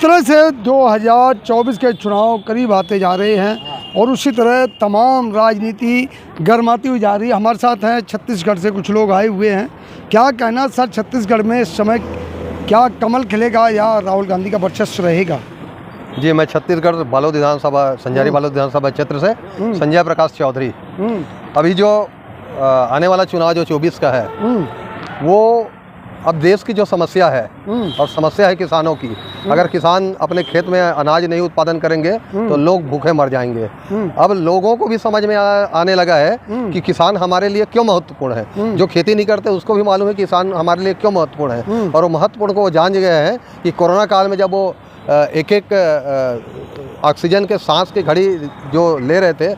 तरह से 2024 के चुनाव करीब आते जा रहे हैं और उसी तरह तमाम राजनीति गर्माती हुई जा रही है। हमारे साथ हैं छत्तीसगढ़ से कुछ लोग आए हुए हैं। क्या कहना सर, छत्तीसगढ़ में इस समय क्या कमल खिलेगा या राहुल गांधी का वर्चस्व रहेगा? जी, मैं छत्तीसगढ़ बालोद विधानसभा संजारी बालोद विधानसभा क्षेत्र से संजय प्रकाश चौधरी। अभी जो आने वाला चुनाव जो 24 का है वो अब देश की जो समस्या है और समस्या है किसानों की। अगर किसान अपने खेत में अनाज नहीं उत्पादन करेंगे तो लोग भूखे मर जाएंगे। अब लोगों को भी समझ में आने लगा है कि किसान हमारे लिए क्यों महत्वपूर्ण है। जो खेती नहीं करते उसको भी मालूम है किसान हमारे लिए क्यों महत्वपूर्ण है, और वो महत्वपूर्ण को वो जान गए हैं कि कोरोना काल में जब वो एक ऑक्सीजन के सांस की घड़ी जो ले रहे थे,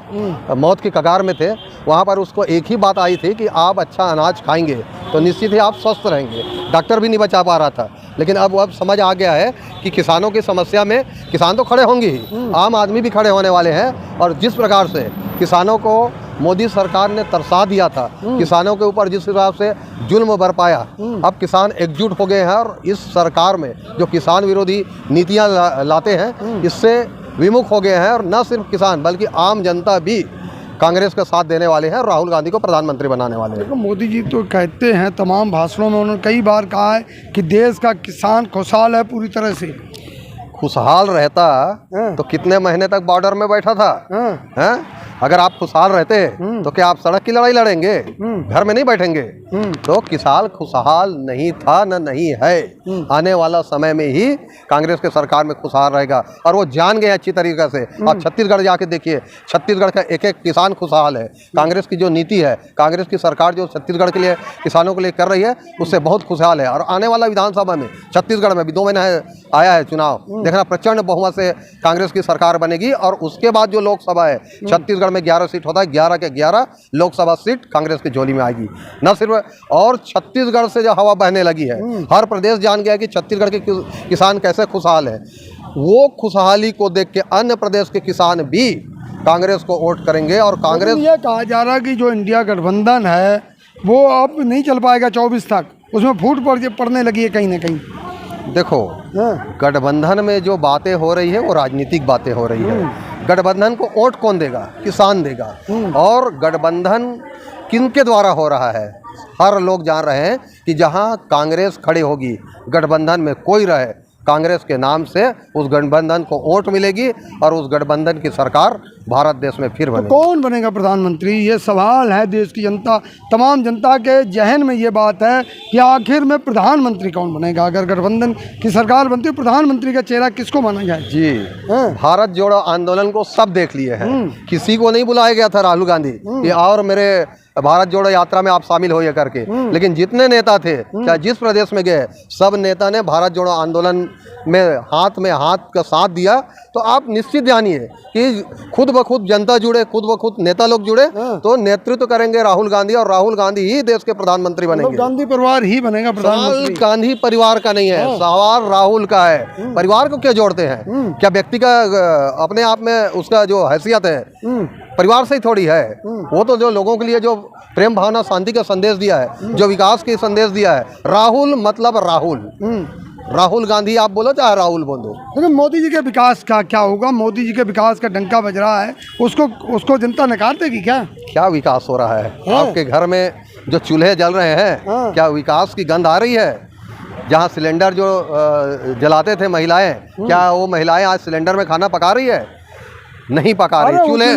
मौत की कगार में थे, वहाँ पर उसको एक ही बात आई थी कि आप अच्छा अनाज खाएंगे तो निश्चित ही आप स्वस्थ रहेंगे। डॉक्टर भी नहीं बचा पा रहा था, लेकिन अब समझ आ गया है कि किसानों की समस्या में किसान तो खड़े होंगे ही, आम आदमी भी खड़े होने वाले हैं। और जिस प्रकार से किसानों को मोदी सरकार ने तरसा दिया था, किसानों के ऊपर जिस हिसाब से जुल्म बरपाया, अब किसान एकजुट हो गए हैं और इस सरकार में जो किसान विरोधी नीतियां लाते हैं इससे विमुख हो गए हैं। और न सिर्फ किसान बल्कि आम जनता भी कांग्रेस का साथ देने वाले हैं और राहुल गांधी को प्रधानमंत्री बनाने वाले हैं। देखो, मोदी जी तो कहते हैं तमाम भाषणों में, उन्होंने कई बार कहा है कि देश का किसान खुशहाल है पूरी तरह से। खुशहाल रहता तो कितने महीने तक बॉर्डर में बैठा था? हैं? अगर आप खुशहाल रहते तो क्या आप सड़क की लड़ाई लड़ेंगे? घर में नहीं बैठेंगे? तो किसान खुशहाल नहीं था, न नहीं है। आने वाला समय में ही कांग्रेस के सरकार में खुशहाल रहेगा और वो जान गए अच्छी तरीके से। आप छत्तीसगढ़ जाके देखिए, छत्तीसगढ़ का एक एक किसान खुशहाल है। कांग्रेस की जो नीति है, कांग्रेस की सरकार जो छत्तीसगढ़ के लिए किसानों के लिए कर रही है उससे बहुत खुशहाल है। और आने वाला विधानसभा में छत्तीसगढ़ में भी 2 महीने आया है चुनाव, देखना प्रचंड बहुमत से कांग्रेस की सरकार बनेगी। और उसके बाद जो लोकसभा है, छत्तीसगढ़ में 11 सीट होता है, 11 के 11 लोकसभा सीट कांग्रेस की झोली में आएगी। न सिर्फ, और छत्तीसगढ़ से जो हवा बहने लगी है, हर प्रदेश जान गया कि छत्तीसगढ़ के किसान कैसे खुशहाल है। वो खुशहाली को देख के अन्य प्रदेश के किसान भी कांग्रेस को वोट करेंगे। और कांग्रेस, ये कहा जा रहा है कि जो इंडिया गठबंधन है वो अब नहीं चल पाएगा 24 तक, उसमें फूट पड़ने लगी है कहीं ना कहीं। देखो, गठबंधन में जो बातें हो रही है वो राजनीतिक बातें हो रही है। गठबंधन को वोट कौन देगा? किसान देगा। और गठबंधन किनके द्वारा हो रहा है? हर लोग जान रहे हैं कि जहां कांग्रेस खड़ी होगी, गठबंधन में कोई रहे, कांग्रेस के नाम से उस गठबंधन को वोट मिलेगी और उस गठबंधन की सरकार भारत देश में फिर बनेगी। तो कौन बनेगा प्रधानमंत्री? ये सवाल है देश की जनता, तमाम जनता के जहन में ये बात है कि आखिर में प्रधानमंत्री कौन बनेगा? अगर गठबंधन की सरकार बनती है, प्रधानमंत्री का चेहरा किसको माना जाए? जी, भारत जोड़ो आंदोलन को सब देख लिए हैं। किसी को नहीं बुलाया गया था राहुल गांधी कि और मेरे भारत जोड़ो यात्रा में आप शामिल होइए करके, लेकिन जितने नेता थे, चाहे जिस प्रदेश में गए, सब नेता ने भारत जोड़ो आंदोलन में हाथ का साथ दिया। तो आप निश्चित जानिए कि खुद ब खुद जनता जुड़े, खुद ब खुद नेता लोग जुड़े तो नेतृत्व करेंगे राहुल गांधी, और राहुल गांधी ही देश के प्रधानमंत्री बनेंगे। गांधी परिवार ही बनेगा प्रधानमंत्री। गांधी परिवार का नहीं है, सवाल राहुल का है। परिवार को क्यों जोड़ते हैं? क्या व्यक्ति का अपने आप में उसका जो हैसियत है परिवार से ही थोड़ी है? वो तो जो लोगों के लिए जो प्रेम भावना शांति का संदेश दिया है, जो विकास के संदेश दिया है, राहुल मतलब राहुल गांधी आप बोलो चाहे राहुल बोलो। लेकिन मोदी जी के विकास का क्या होगा? मोदी जी के विकास का डंका बज रहा है, उसको जनता नकार देगी क्या? क्या विकास हो रहा है? आपके घर में जो चूल्हे जल रहे हैं, क्या विकास की गंध आ रही है? जहाँ सिलेंडर जो जलाते थे महिलाएं, क्या वो महिलाएं आज सिलेंडर में खाना पका रही है? नहीं पका रही। चूल्हे,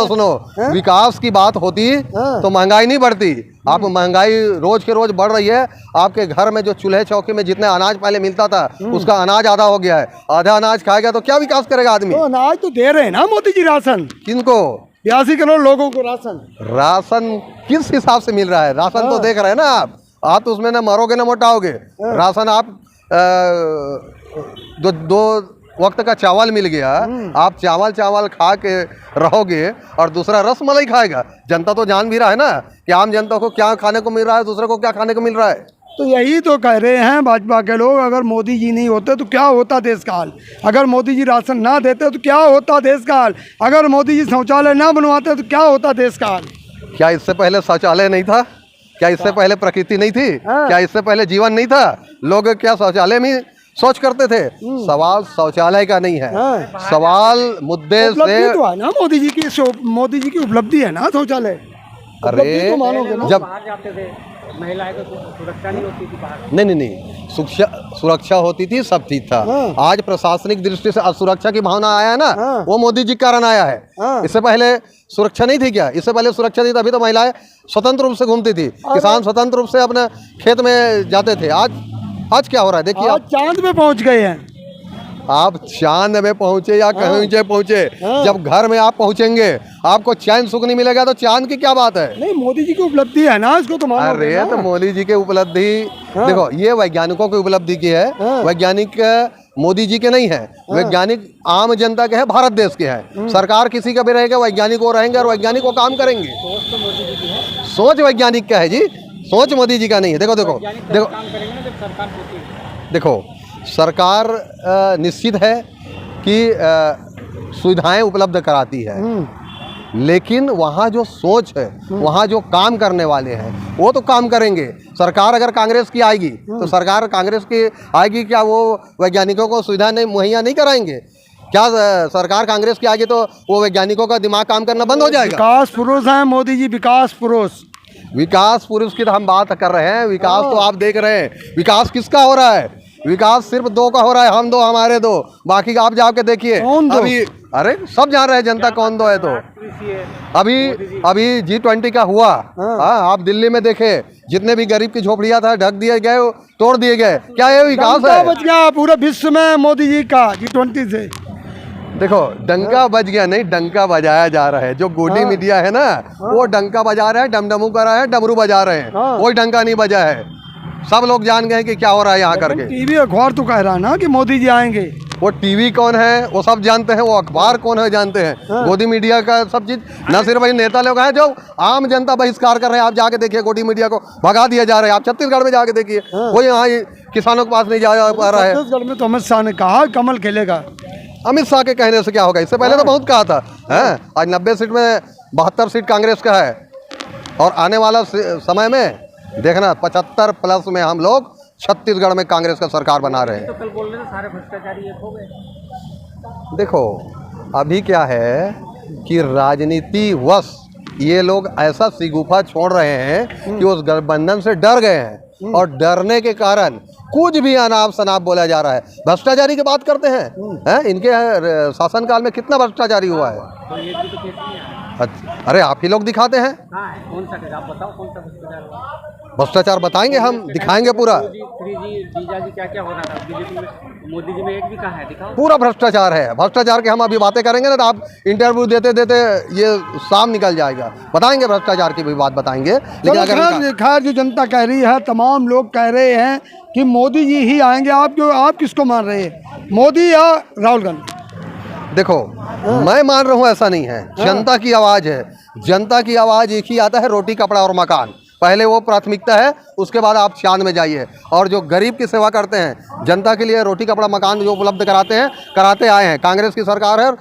सुनो, विकास की बात होती तो महंगाई नहीं बढ़ती। आप महंगाई रोज के रोज बढ़ रही है। आपके घर में जो चूल्हे चौकी में जितने अनाज पहले मिलता था, उसका अनाज आधा हो गया है। आधा अनाज खाएगा तो क्या विकास करेगा आदमी? तो अनाज तो दे रहे हैं ना मोदी जी राशन। किनको? 82 करोड़ लोगों को राशन किस हिसाब से मिल रहा है? राशन तो देख रहे हैं ना आप तो उसमें ना मरोगे ना मोटाओगे। राशन आप जो 2 वक्त का चावल मिल गया, आप चावल खा के रहोगे और दूसरा रसमलाई खाएगा। जनता तो जान भी रहा है ना कि आम जनता को क्या खाने को मिल रहा है, दूसरे को क्या खाने को मिल रहा है। तो यही तो कह रहे हैं भाजपा के लोग, अगर मोदी जी नहीं होते तो क्या होता देश का हाल? अगर मोदी जी राशन ना देते तो क्या होता देश का हाल? अगर मोदी जी शौचालय ना बनवाते तो क्या होता देश का हाल? क्या इससे पहले शौचालय नहीं था? क्या इससे पहले प्रकृति नहीं थी? क्या इससे पहले जीवन नहीं था? लोग क्या शौचालय में सोच करते थे। सवाल शौचालय का नहीं है, सवाल मुद्दे से उपलब्धि तो है ना मोदी जी की, मोदी जी की उपलब्धि है ना शौचालय। उपलब्धि तो मानोगे ना। जब बाहर जाते थे महिलाएं को सुरक्षा नहीं होती थी बाहर। नहीं सुरक्षा होती थी, सब ठीक था। आज प्रशासनिक दृष्टि से असुरक्षा की भावना आया है ना, वो मोदी जी के कारण आया है। इससे पहले सुरक्षा नहीं थी क्या? इससे पहले सुरक्षा थी, तभी तो महिलाएं स्वतंत्र रूप से घूमती थी, किसान स्वतंत्र रूप से अपने खेत में जाते थे। आज क्या हो रहा है देखिए, आज चांद पे पहुंच गए हैं। आप चांद में पहुंचे या कहीं नीचे पहुंचे, जब घर में आप पहुंचेंगे आपको चैन सुख नहीं मिलेगा तो चांद की क्या बात है? नहीं, मोदी जी की उपलब्धि है ना, इसको तो मानोगे अरे ना। तो मोदी जी की उपलब्धि देखो, ये वैज्ञानिकों की उपलब्धि की है। वैज्ञानिक मोदी जी के नहीं है, वैज्ञानिक आम जनता के हैं, भारत देश के हैं। सरकार किसी का भी रहेगा, वैज्ञानिक वो रहेंगे और वैज्ञानिक वो काम करेंगे। सोच वैज्ञानिक का है जी, सोच मोदी जी का नहीं है। देखो देखो देखो काम करेंगे ना जब सरकार होती है। देखो, सरकार निश्चित है कि सुविधाएं उपलब्ध कराती है, लेकिन वहाँ जो सोच है, वहाँ जो काम करने वाले हैं वो तो काम करेंगे। सरकार अगर कांग्रेस की आएगी तो सरकार कांग्रेस की आएगी, क्या वो वैज्ञानिकों को सुविधा नहीं मुहैया नहीं कराएंगे? क्या सरकार कांग्रेस की आएगी तो वो वैज्ञानिकों का दिमाग काम करना बंद हो जाएगा? विकास पुरुष हैं मोदी जी, विकास पुरुष। विकास पुरुष की तो हम बात कर रहे हैं। विकास तो आप देख रहे हैं, विकास किसका हो रहा है? विकास सिर्फ दो का हो रहा है, हम दो हमारे दो, बाकी का आप जाके देखिए। अभी अरे सब जान रहे हैं जनता कौन दो है। तो अभी G20 का हुआ, आप दिल्ली में देखे, जितने भी गरीब की झोपड़ियां था ढक दिए गए, तोड़ दिए गए। क्या ये विकास है? बच गया पूरे विश्व में मोदी जी का G20 से। देखो, डंका बज गया नहीं, डंका बजाया जा रहा है। जो गोदी मीडिया है ना, वो डंका बजा रहा है, डमडमू कर रहा है, डमरू बजा रहे हैं, कोई डंका नहीं बजा है। सब लोग जान गए कि क्या हो रहा है यहाँ करके। टीवी अखबार तो कह रहा है ना कि मोदी जी आएंगे। वो टीवी कौन है वो सब जानते हैं, वो अखबार कौन है जानते हैं। गोदी मीडिया का सब चीज, न सिर्फ वही नेता लोग हैं जो आम जनता बहिष्कार कर रहे हैं। आप जाके देखिए, गोदी मीडिया को भगा दिया जा रहा है। आप छत्तीसगढ़ में जाके देखिए, कोई यहाँ किसानों के पास नहीं जा पा रहा है। छत्तीसगढ़ में तो अमित शाह ने कहा कमल खेलेगा। अमित शाह के कहने से क्या होगा? इससे पहले तो बहुत कहा था। आज 90 सीट में 72 सीट कांग्रेस का है, और आने वाला समय में देखना 75 प्लस में हम लोग छत्तीसगढ़ में कांग्रेस का सरकार बना रहे हैं। तो कल बोल रहे थे सारे भ्रष्टाचारी एक हो गए। देखो, अभी क्या है कि राजनीति वश ये लोग ऐसा सिगुफा छोड़ रहे हैं कि उस गठबंधन से डर गए हैं, और डरने के कारण कुछ भी अनाप शनाप बोला जा रहा है। भ्रष्टाचारी की बात करते हैं, इनके शासनकाल में कितना भ्रष्टाचारी हुआ है? तो ये भी तो केस नहीं है। अरे आप ही लोग दिखाते हैं। हाँ है, कौन सा केस आप बताओ, कौन सा भ्रष्टाचार हुआ? भ्रष्टाचार बताएंगे, हम दिखाएंगे पूरा। 3G जीजा जी क्या क्या हो रहा था बीजेपी में, मोदी जी में एक भी कहा है, दिखाओ। पूरा भ्रष्टाचार है। भ्रष्टाचार के हम अभी बातें करेंगे ना, तो आप इंटरव्यू देते देते ये शाम निकल जाएगा। बताएंगे, भ्रष्टाचार की भी बात बताएंगे। लेकिन अगर खैर जो जनता कह रही है, तमाम लोग कह रहे हैं कि मोदी जी ही आएंगे। आप किसको मान रहे हैं, मोदी या राहुल गांधी? देखो, मैं मान रहा हूँ ऐसा नहीं है। जनता की आवाज़ है, जनता की आवाज़ एक ही आता है, रोटी कपड़ा और मकान। पहले वो प्राथमिकता है, उसके बाद आप चांद में जाइए। और जो गरीब की सेवा करते हैं, जनता के लिए रोटी कपड़ा मकान जो उपलब्ध कराते हैं, कराते आए हैं। कांग्रेस की सरकार है,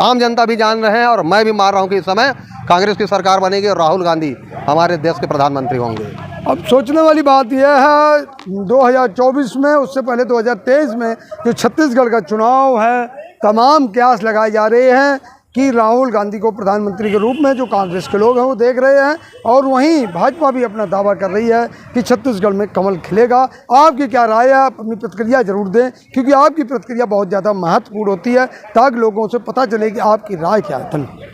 आम जनता भी जान रहे हैं, और मैं भी मान रहा हूँ कि इस समय कांग्रेस की सरकार बनेगी और राहुल गांधी हमारे देश के प्रधानमंत्री होंगे। अब सोचने वाली बात यह है, 2024 में, उससे पहले 2023 में जो छत्तीसगढ़ का चुनाव है, तमाम कयास लगाए जा रहे हैं कि राहुल गांधी को प्रधानमंत्री के रूप में जो कांग्रेस के लोग हैं वो देख रहे हैं, और वहीं भाजपा भी अपना दावा कर रही है कि छत्तीसगढ़ में कमल खिलेगा। आपकी क्या राय है? आप अपनी प्रतिक्रिया जरूर दें, क्योंकि आपकी प्रतिक्रिया बहुत ज़्यादा महत्वपूर्ण होती है, ताकि लोगों से पता चले कि आपकी राय क्या है। धन्यवाद।